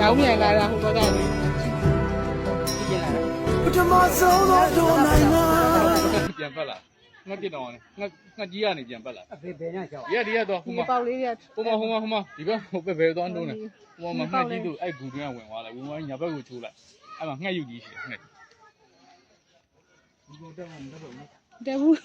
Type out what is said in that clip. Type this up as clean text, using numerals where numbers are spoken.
ရောင်းမြန်လာတာဟိုဘက်ကလေကြည့်လာတာပထမဆုံးတော့နိုင်မှာပြန်ပတ်လာငှက်ပြတောင်းနေငှက်ကြီးကနေပြန်ပတ်လာအဖေဘယ်နဲ့ကြောက်ဒီကတော့ဟိုမှာပေါက်လေးရဟိုမှာဒီဘက်ဟိုဘက်ဘယ်သွားနှုံးနေဟိုမှာငှက်ကြီးတို့အဲ့ဂူတွင်းကဝင်သွားတယ်ဝင်သွားညာဘက်ကိုချိုးလိုက်အဲ့မှာငှက်ယူကြီးရှိတယ်ငှက်ဒီကောင်တက်မှမတက်တော့ဘူး